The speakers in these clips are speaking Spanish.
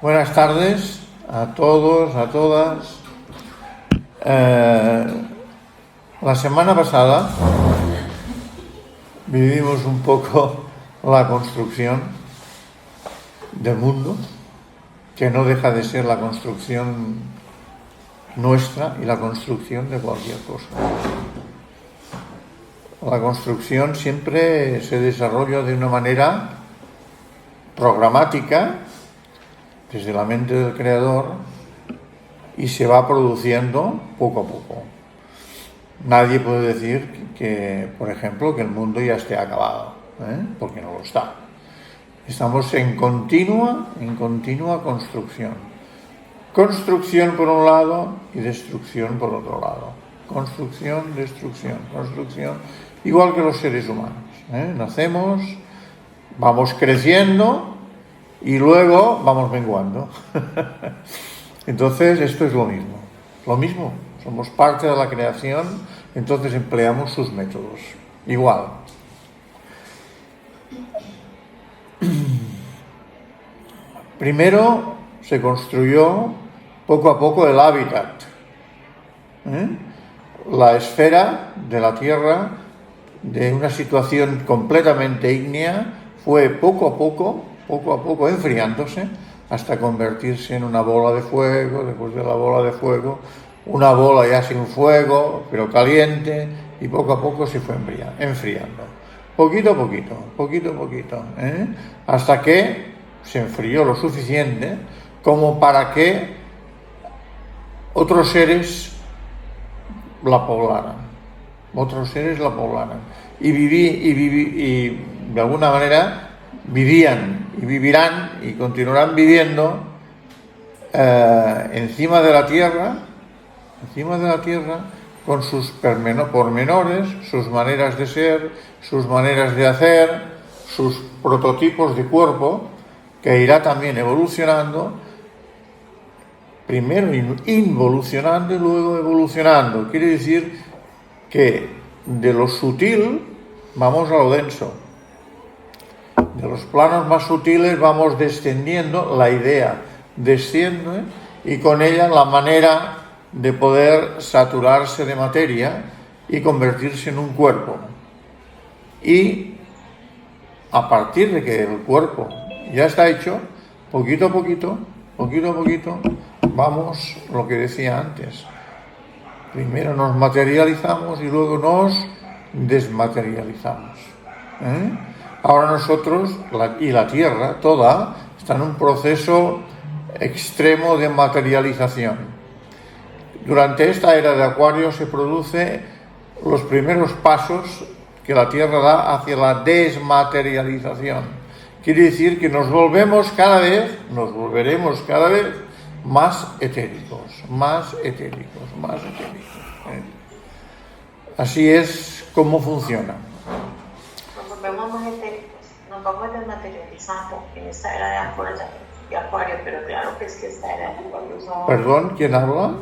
Buenas tardes a todos, a todas. La semana pasada vivimos un poco la construcción del mundo, que no deja de ser la construcción nuestra y la construcción de cualquier cosa. La construcción siempre se desarrolla de una manera programática desde la mente del creador y se va produciendo poco a poco. Nadie puede decir que, por ejemplo, que el mundo ya esté acabado, porque no lo está. Estamos en continua construcción. Construcción por un lado y destrucción por otro lado. Construcción, destrucción, construcción, igual que los seres humanos. Nacemos, vamos creciendo y luego vamos menguando. Entonces esto es lo mismo, somos parte de la creación, entonces empleamos sus métodos, igual. Primero se construyó poco a poco el hábitat, la esfera de la Tierra, de una situación completamente ígnea, fue poco a poco enfriándose hasta convertirse en una bola de fuego, después de la bola de fuego, una bola ya sin fuego, pero caliente, y poco a poco se fue enfriando. Poquito a poquito, hasta que se enfrió lo suficiente como para que otros seres la poblaran. Y de alguna manera vivían y vivirán y continuarán viviendo encima de la tierra, con sus pormenores, sus maneras de ser, sus maneras de hacer, sus prototipos de cuerpo, que irá también evolucionando, primero involucionando y luego evolucionando. Quiere decir que de lo sutil vamos a lo denso. De los planos más sutiles vamos descendiendo, la idea desciende y con ella la manera de poder saturarse de materia y convertirse en un cuerpo. Y a partir de que el cuerpo ya está hecho, poquito a poquito, vamos, lo que decía antes, primero nos materializamos y luego nos desmaterializamos. Ahora nosotros, y la Tierra toda, está en un proceso extremo de materialización. Durante esta era de Acuario se producen los primeros pasos que la Tierra da hacia la desmaterialización. Quiere decir que nos volveremos cada vez más etéricos. Así es como funciona. Nos volvemos más etéricos, nos vamos desmaterializando en esta era de Acuario, pero claro que es que esta era de Acuario son... ¿Perdón? ¿Quién habla?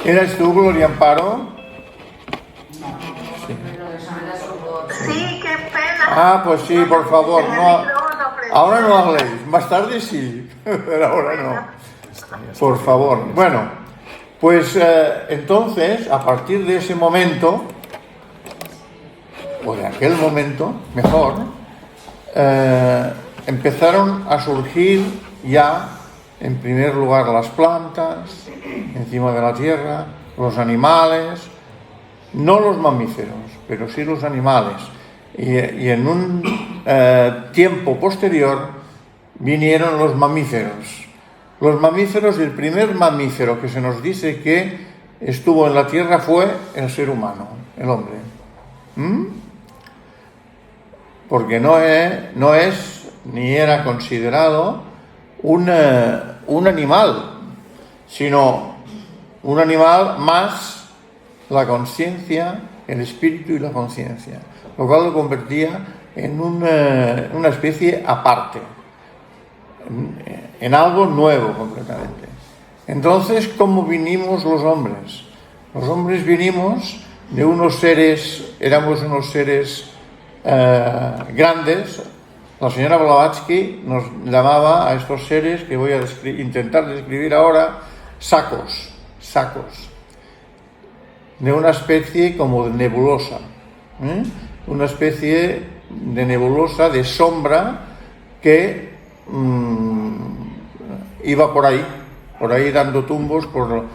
¿Eres tú, Gloria Amparo? Sí, qué pena. Ah, pues sí, por favor, no. Ahora no habléis, más tarde sí, pero ahora no. Por favor. Bueno, pues entonces, a partir de ese momento, o de aquel momento, mejor, empezaron a surgir ya, en primer lugar, las plantas, encima de la tierra, los animales, no los mamíferos, pero sí los animales. Y en un tiempo posterior vinieron los mamíferos. Los mamíferos, el primer mamífero que se nos dice que estuvo en la tierra fue el ser humano, el hombre. Porque no es ni era considerado un animal, sino un animal más la conciencia, el espíritu y la conciencia, lo cual lo convertía en una especie aparte, en algo nuevo completamente. Entonces, ¿cómo vinimos los hombres? Los hombres vinimos de unos seres, éramos unos seres grandes, la señora Blavatsky nos llamaba a estos seres que voy a intentar describir ahora sacos, de una especie como de nebulosa, una especie de nebulosa de sombra que iba por ahí dando tumbos por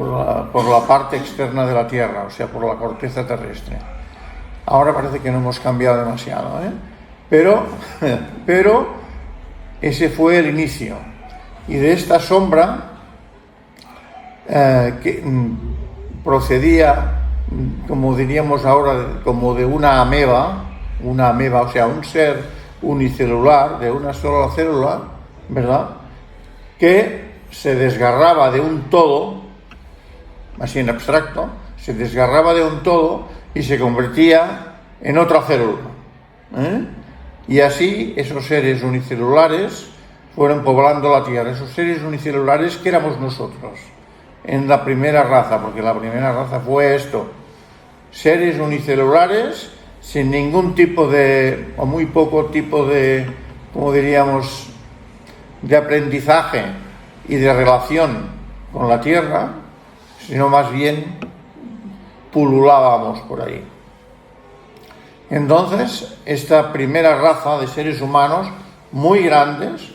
la parte externa de la Tierra, o sea, por la corteza terrestre. Ahora parece que no hemos cambiado demasiado, pero ese fue el inicio. Y de esta sombra que procedía, como diríamos ahora, como de una ameba, o sea, un ser unicelular de una sola célula, ¿verdad?, que se desgarraba de un todo, así en abstracto, se desgarraba de un todo y se convertía en otra célula. Y así esos seres unicelulares fueron poblando la Tierra, esos seres unicelulares que éramos nosotros en la primera raza, porque la primera raza fue esto: seres unicelulares sin ningún tipo de, o muy poco tipo de, como diríamos, de aprendizaje y de relación con la Tierra, sino más bien pululábamos por ahí. Entonces, esta primera raza de seres humanos, muy grandes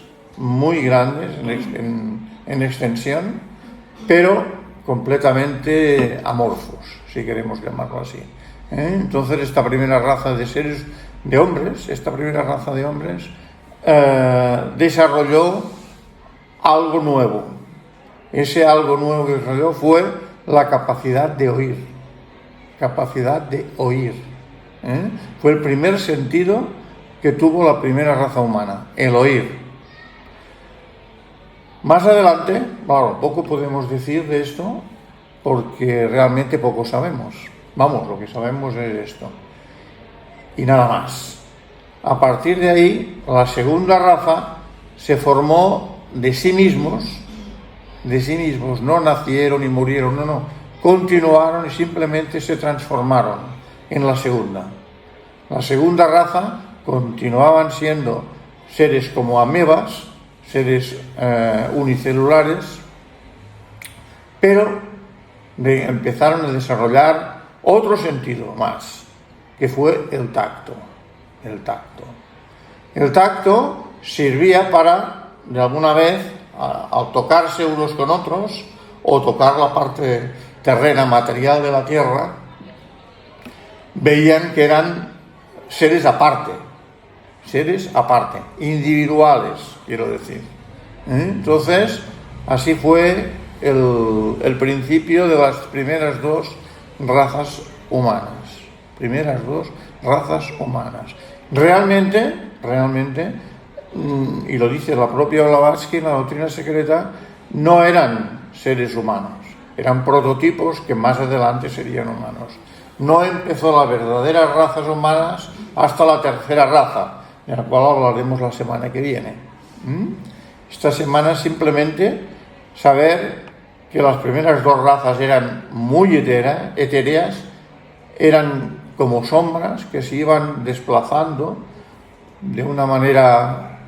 en extensión, pero completamente amorfos, si queremos llamarlo así. Entonces, esta primera raza de hombres, desarrolló algo nuevo. Ese algo nuevo que desarrolló fue la capacidad de oír. Fue el primer sentido que tuvo la primera raza humana, el oír. Más adelante, bueno, poco podemos decir de esto porque realmente poco sabemos. Vamos, lo que sabemos es esto y nada más. A partir de ahí, la segunda raza se formó de sí mismos, no nacieron y murieron, no, continuaron y simplemente se transformaron en la segunda. La segunda raza continuaban siendo seres como amebas, seres unicelulares, pero empezaron a desarrollar otro sentido más, que fue el tacto. El tacto servía para, de alguna vez, al tocarse unos con otros, o tocar la parte terrena, material de la Tierra, veían que eran seres aparte, individuales, quiero decir. Entonces, así fue el principio de las primeras dos razas humanas. Realmente, y lo dice la propia Blavatsky en la doctrina secreta, no eran seres humanos, eran prototipos que más adelante serían humanos. No empezó las verdaderas razas humanas hasta la tercera raza, de la cual hablaremos la semana que viene. Esta semana simplemente saber que las primeras dos razas eran muy etéreas, eran como sombras que se iban desplazando de una manera,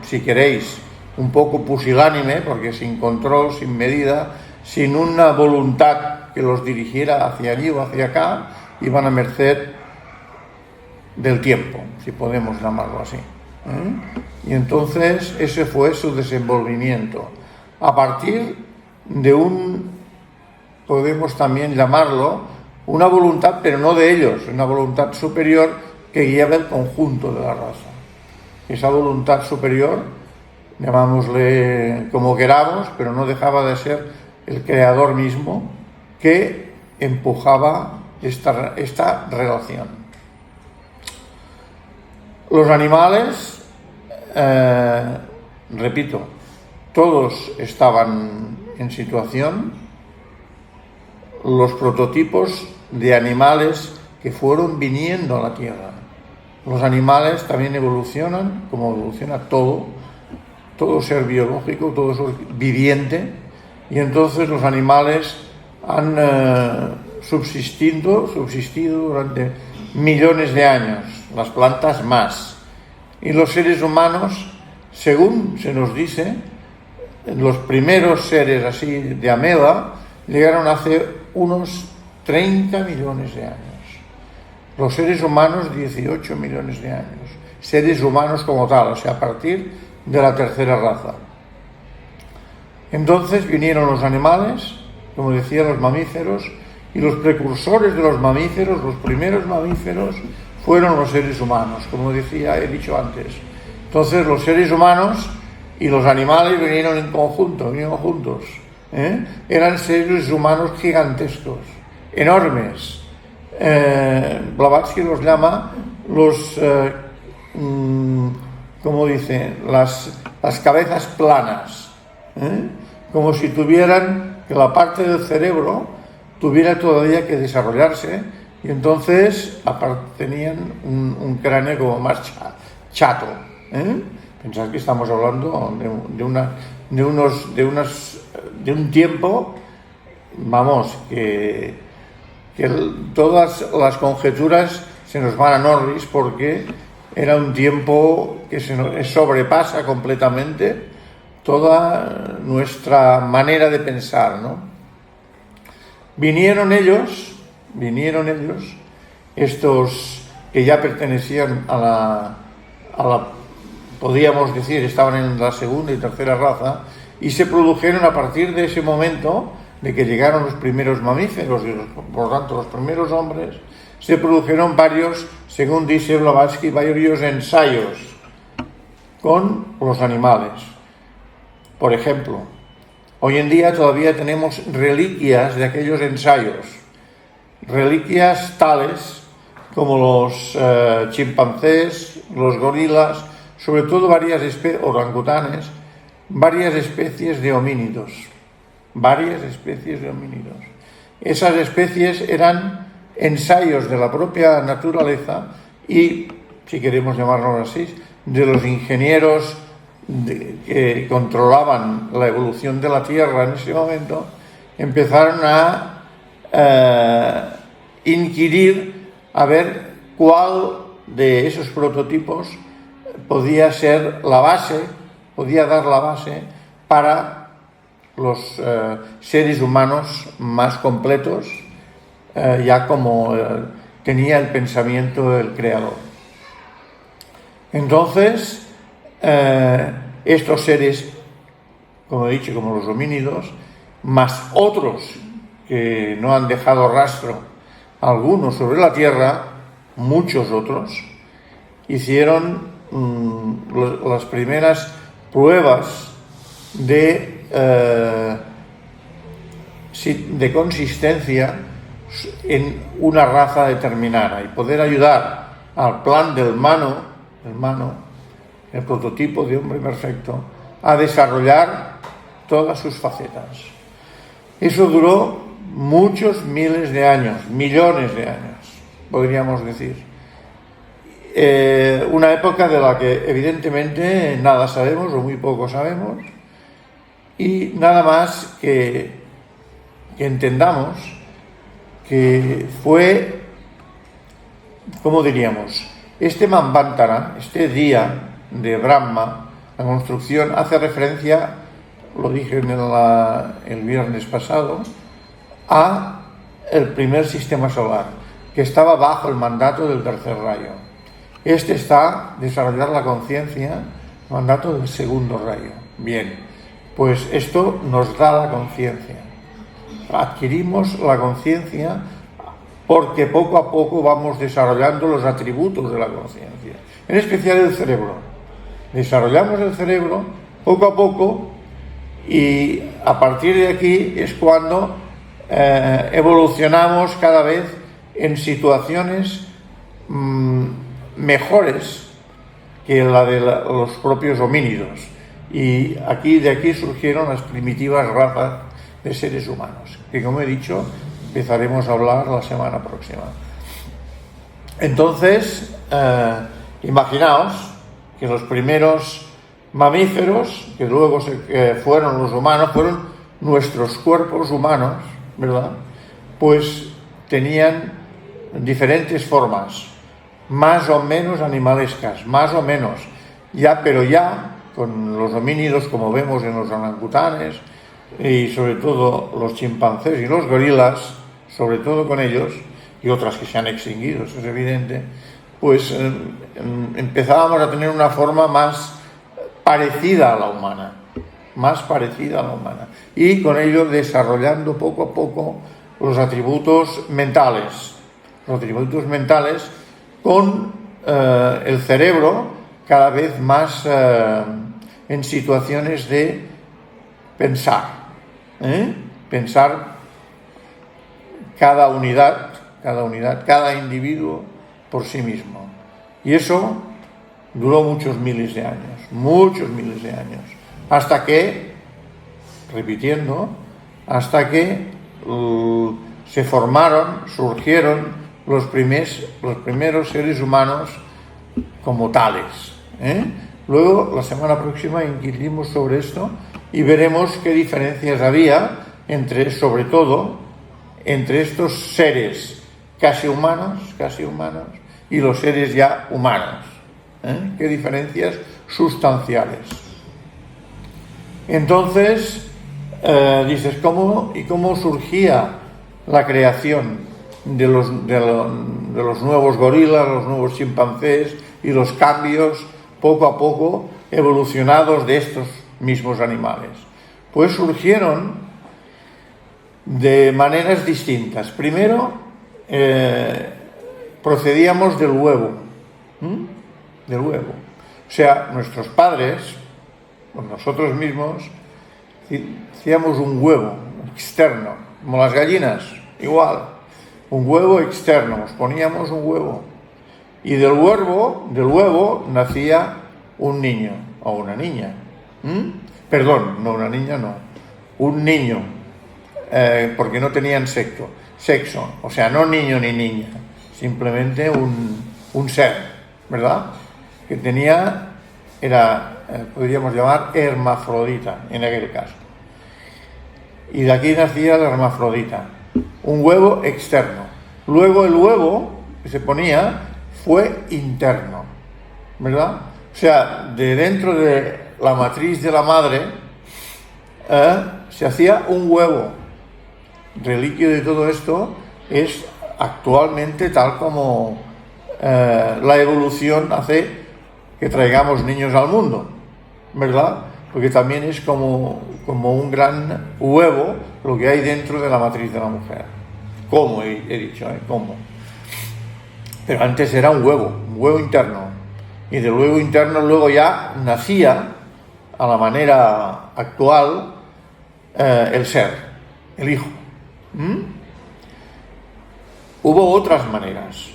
si queréis, un poco pusilánime, porque sin control, sin medida, sin una voluntad que los dirigiera hacia allí o hacia acá, iban a merced del tiempo, si podemos llamarlo así. Y entonces ese fue su desenvolvimiento. A partir de podemos también llamarlo, una voluntad, pero no de ellos, una voluntad superior que guiaba el conjunto de la raza. Esa voluntad superior, llamámosle como queramos, pero no dejaba de ser el creador mismo que empujaba esta relación. Los animales, repito, todos estaban en situación. Los prototipos de animales que fueron viniendo a la Tierra. Los animales también evolucionan, como evoluciona todo ser biológico, todo ser viviente, y entonces los animales han subsistido durante millones de años, las plantas más. Y los seres humanos, según se nos dice, los primeros seres así de ameba llegaron hace unos 30 millones de años. Los seres humanos, 18 millones de años. Seres humanos como tal, o sea, a partir de la tercera raza. Entonces vinieron los animales, como decía, los mamíferos, y los precursores de los mamíferos, los primeros mamíferos, fueron los seres humanos, como decía, he dicho antes. Entonces los seres humanos y los animales vinieron en conjunto, vinieron juntos. Eran seres humanos gigantescos, enormes. Blavatsky los llama los, como dice, las cabezas planas, como si tuvieran, que la parte del cerebro tuviera todavía que desarrollarse, y entonces aparte tenían un cráneo como más chato. Pensad que estamos hablando de un tiempo, vamos, que todas las conjeturas se nos van a Norris, porque era un tiempo que sobrepasa completamente toda nuestra manera de pensar, ¿no? Vinieron ellos, estos que ya pertenecían a la, podríamos decir, estaban en la segunda y tercera raza, y se produjeron a partir de ese momento, de que llegaron los primeros mamíferos y por tanto los primeros hombres, se produjeron varios, según dice Blavatsky, varios ensayos con los animales. Por ejemplo, hoy en día todavía tenemos reliquias de aquellos ensayos, reliquias tales como los chimpancés, los gorilas, sobre todo varias especies, orangutanes, varias especies de homínidos. Esas especies eran ensayos de la propia naturaleza y, si queremos llamarlo así, de los ingenieros que controlaban la evolución de la Tierra en ese momento, empezaron a inquirir a ver cuál de esos prototipos podía ser la base, podía dar la base para los seres humanos más completos, ya como tenía el pensamiento del creador. Entonces, estos seres, como he dicho, como los homínidos, más otros que no han dejado rastro alguno sobre la Tierra, muchos otros, hicieron las primeras pruebas de consistencia en una raza determinada y poder ayudar al plan del mano, el prototipo de hombre perfecto, a desarrollar todas sus facetas. Eso duró muchos miles de años, millones de años, podríamos decir. Una época de la que evidentemente nada sabemos o muy poco sabemos, y nada más que entendamos que fue, ¿cómo diríamos? Este Manvantara, este día de Brahma, la construcción, hace referencia, lo dije el viernes pasado, a el primer sistema solar, que estaba bajo el mandato del tercer rayo. Este está desarrollar la conciencia, mandato del segundo rayo. Bien, pues esto nos da la conciencia. Adquirimos la conciencia porque poco a poco vamos desarrollando los atributos de la conciencia, en especial el cerebro. Desarrollamos el cerebro poco a poco y a partir de aquí es cuando evolucionamos cada vez en situaciones mejores que la de los propios homínidos, y de aquí surgieron las primitivas razas de seres humanos, que, como he dicho, empezaremos a hablar la semana próxima. Entonces, imaginaos que los primeros mamíferos, que luego fueron los humanos, fueron nuestros cuerpos humanos, ¿verdad? Pues tenían diferentes formas, más o menos animalescas, más o menos, pero ya con los homínidos, como vemos en los orangutanes y sobre todo los chimpancés y los gorilas, sobre todo con ellos, y otras que se han extinguido, eso es evidente, pues empezábamos a tener una forma más parecida a la humana, y con ello desarrollando poco a poco los atributos mentales con el cerebro cada vez más en situaciones de pensar, pensar cada unidad, cada individuo por sí mismo. Y eso duró muchos miles de años, hasta que, repitiendo, se surgieron los primeros seres humanos como tales. Luego, la semana próxima, inquirimos sobre esto y veremos qué diferencias había sobre todo entre estos seres casi humanos y los seres ya humanos. Qué diferencias sustanciales. Entonces, dices, ¿cómo surgía la creación de los nuevos gorilas, los nuevos chimpancés y los cambios poco a poco evolucionados de estos mismos animales? Pues surgieron de maneras distintas. Primero, procedíamos del huevo. O sea, nuestros padres, nosotros mismos, hacíamos un huevo externo, como las gallinas, igual, un huevo externo, nos poníamos un huevo, y del huevo nacía un niño o una niña. Perdón, no una niña, no, un niño, porque no tenían sexo, o sea, no niño ni niña, simplemente un ser, ¿verdad? Que podríamos llamar hermafrodita en aquel caso. Y de aquí nacía la hermafrodita, un huevo externo. Luego el huevo que se ponía fue interno, ¿verdad? O sea, de dentro de la matriz de la madre se hacía un huevo. Reliquio de todo esto es actualmente tal como la evolución hace que traigamos niños al mundo, ¿verdad? Porque también es como un gran huevo lo que hay dentro de la matriz de la mujer. ¿Cómo? He dicho, ¿cómo? Pero antes era un huevo interno. Y del huevo interno luego ya nacía, a la manera actual, el ser, el hijo. Hubo otras maneras.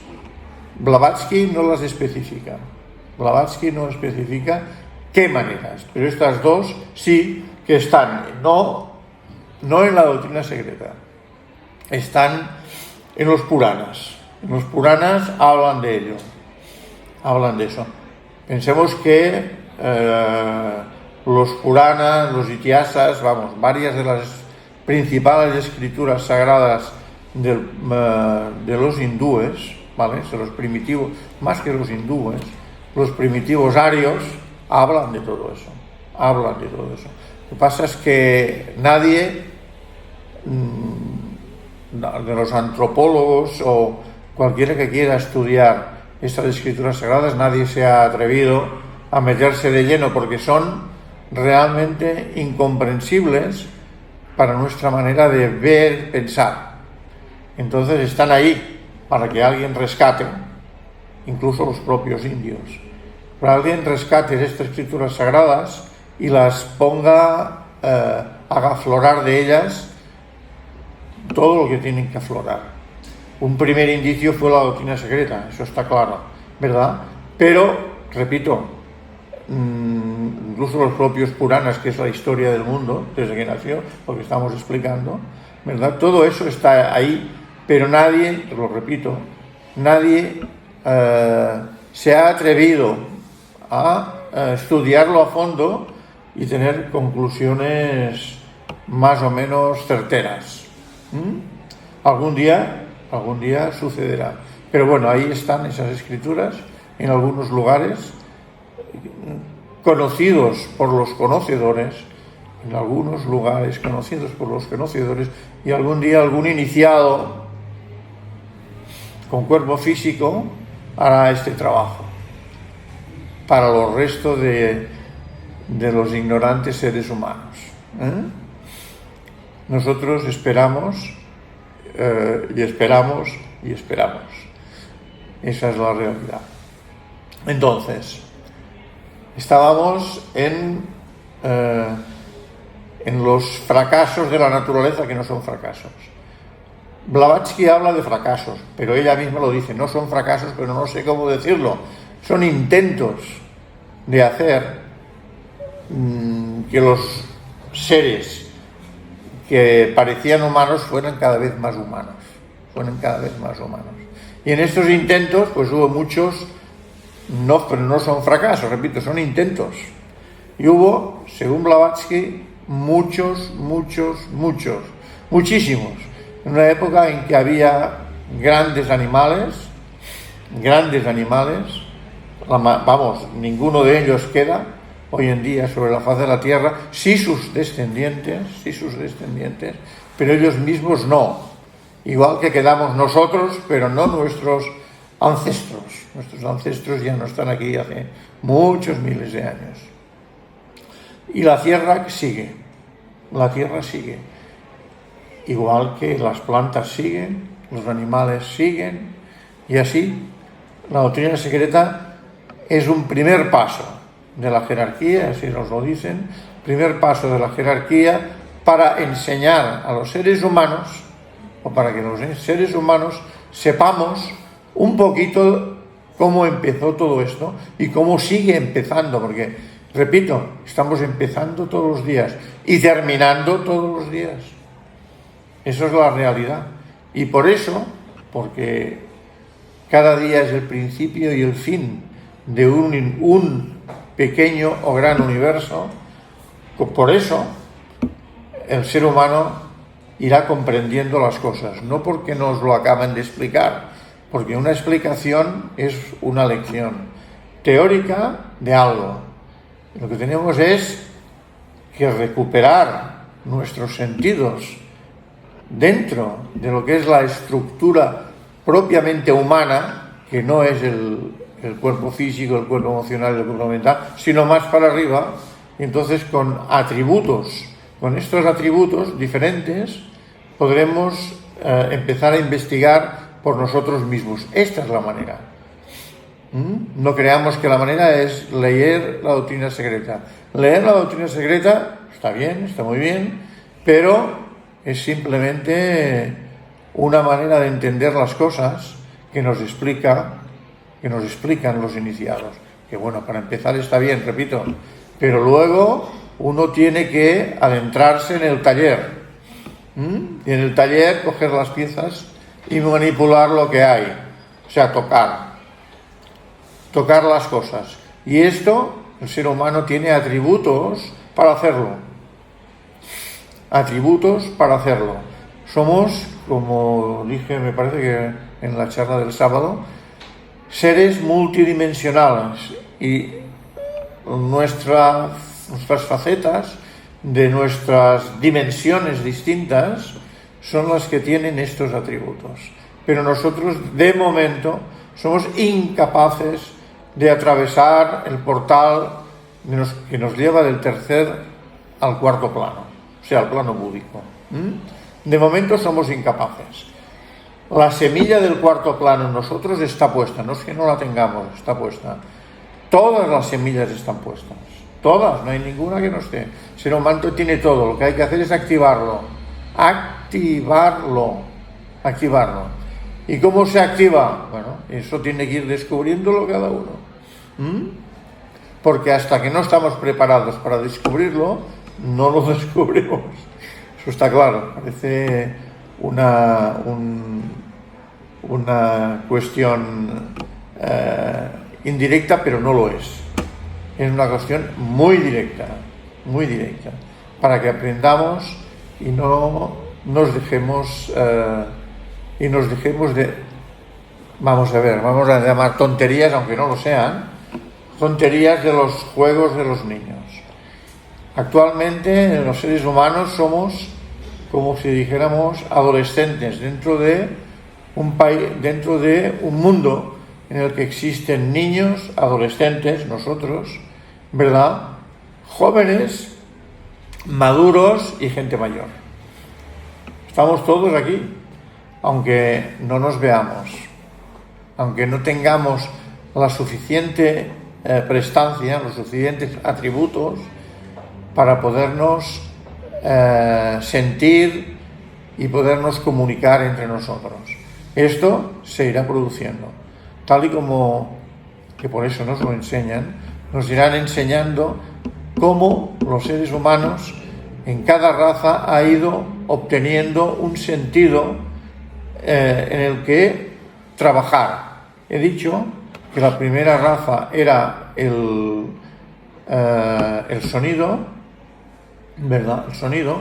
Blavatsky no las especifica. Blavatsky no especifica qué maneras, pero estas dos sí que están, no en la doctrina secreta, están en los Puranas. En los Puranas hablan de ello, hablan de eso. Pensemos que los Puranas, los Itiasas, varias de las principales escrituras sagradas de los hindúes, ¿vale? Los primitivos, más que los hindúes, los primitivos arios hablan de todo eso. Lo que pasa es que nadie de los antropólogos o cualquiera que quiera estudiar estas escrituras sagradas, nadie se ha atrevido a meterse de lleno porque son realmente incomprensibles para nuestra manera de ver, pensar. Entonces están ahí para que alguien rescate, incluso los propios indios, para que alguien rescate estas escrituras sagradas y las ponga, haga aflorar de ellas todo lo que tienen que aflorar. Un primer indicio fue la doctrina secreta, eso está claro, ¿verdad? Pero, repito, incluso los propios Puranas, que es la historia del mundo desde que nació, lo que estamos explicando, ¿verdad? Todo eso está ahí, pero nadie, lo repito, nadie se ha atrevido a estudiarlo a fondo y tener conclusiones más o menos certeras. Algún día sucederá. Pero bueno, ahí están esas escrituras, en algunos lugares, conocidos por los conocedores, en algunos lugares conocidos por los conocedores, y algún día algún iniciado con cuerpo físico hará este trabajo para los restos de los ignorantes seres humanos. Nosotros esperamos y esperamos y esperamos. Esa es la realidad. Entonces, estábamos en los fracasos de la naturaleza, que no son fracasos. Blavatsky habla de fracasos, pero ella misma lo dice, no son fracasos, pero no sé cómo decirlo, son intentos de hacer que los seres que parecían humanos fueran cada vez más humanos, Y en estos intentos, pues hubo muchos, pero no son fracasos, repito, son intentos. Y hubo, según Blavatsky, muchísimos. En una época en que había grandes animales, vamos, ninguno de ellos queda hoy en día sobre la faz de la tierra, sí sus descendientes, pero ellos mismos no. Igual que quedamos nosotros, pero no nuestros ancestros. Nuestros ancestros ya no están aquí hace muchos miles de años. Y la tierra sigue. Igual que las plantas siguen, los animales siguen, y así la doctrina secreta es un primer paso de la jerarquía, así nos lo dicen, primer paso de la jerarquía para enseñar a los seres humanos, o para que los seres humanos sepamos un poquito cómo empezó todo esto y cómo sigue empezando, porque, repito, estamos empezando todos los días y terminando todos los días. Eso es la realidad. Y por eso, porque cada día es el principio y el fin de un pequeño o gran universo, por eso el ser humano irá comprendiendo las cosas, no porque nos lo acaban de explicar, porque una explicación es una lección teórica de algo. Lo que tenemos es que recuperar nuestros sentidos dentro de lo que es la estructura propiamente humana, que no es el cuerpo físico, el cuerpo emocional y el cuerpo mental, sino más para arriba, y entonces con estos atributos diferentes podremos empezar a investigar por nosotros mismos. Esta es la manera. No creamos que la manera es leer la doctrina secreta. Leer la doctrina secreta está bien, está muy bien, pero es simplemente una manera de entender las cosas que nos explican los iniciados. Que bueno, para empezar está bien, repito, pero luego uno tiene que adentrarse en el taller. Y en el taller coger las piezas y manipular lo que hay. O sea, tocar las cosas. Y esto, el ser humano tiene atributos para hacerlo. Somos, como dije, me parece que en la charla del sábado, seres multidimensionales, y nuestras facetas de nuestras dimensiones distintas son las que tienen estos atributos. Pero nosotros, de momento, somos incapaces de atravesar el portal que nos lleva del tercer al cuarto plano, o sea, al plano búdico. De momento somos incapaces. La semilla del cuarto plano en nosotros está puesta, no es que no la tengamos, está puesta. Todas las semillas están puestas, todas, no hay ninguna que no esté. El ser humano tiene todo, lo que hay que hacer es activarlo. ¿Y cómo se activa? Bueno, eso tiene que ir descubriéndolo cada uno. Porque hasta que no estamos preparados para descubrirlo, no lo descubrimos. Eso está claro, parece una cuestión indirecta, pero no lo es. Es una cuestión muy directa, para que aprendamos y no nos dejemos de vamos a ver, vamos a llamar tonterías, aunque no lo sean, tonterías de los juegos de los niños. Actualmente los seres humanos somos, como si dijéramos, adolescentes dentro de un país, dentro de un mundo en el que existen niños, adolescentes, nosotros, ¿verdad? Jóvenes, maduros y gente mayor. Estamos todos aquí, aunque no nos veamos, aunque no tengamos la suficiente prestancia, los suficientes atributos para podernos sentir y podernos comunicar entre nosotros. Esto se irá produciendo, tal y como, que por eso nos lo enseñan, nos irán enseñando cómo los seres humanos en cada raza ha ido obteniendo un sentido en el que trabajar. He dicho que la primera raza era el sonido, ¿verdad? El sonido.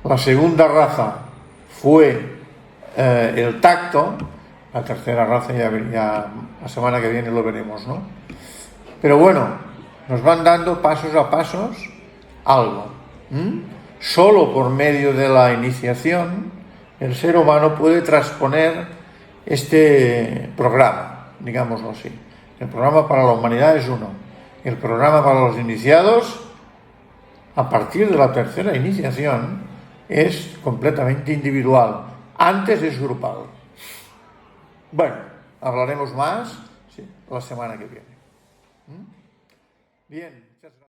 La segunda raza fue el tacto. La tercera raza ya la semana que viene lo veremos, ¿no? Pero bueno, nos van dando pasos a pasos algo. Solo por medio de la iniciación el ser humano puede transponer este programa, digámoslo así. El programa para la humanidad es uno. El programa para los iniciados, a partir de la tercera iniciación, es completamente individual. Antes es grupal. Bueno, hablaremos más la semana que viene. Bien.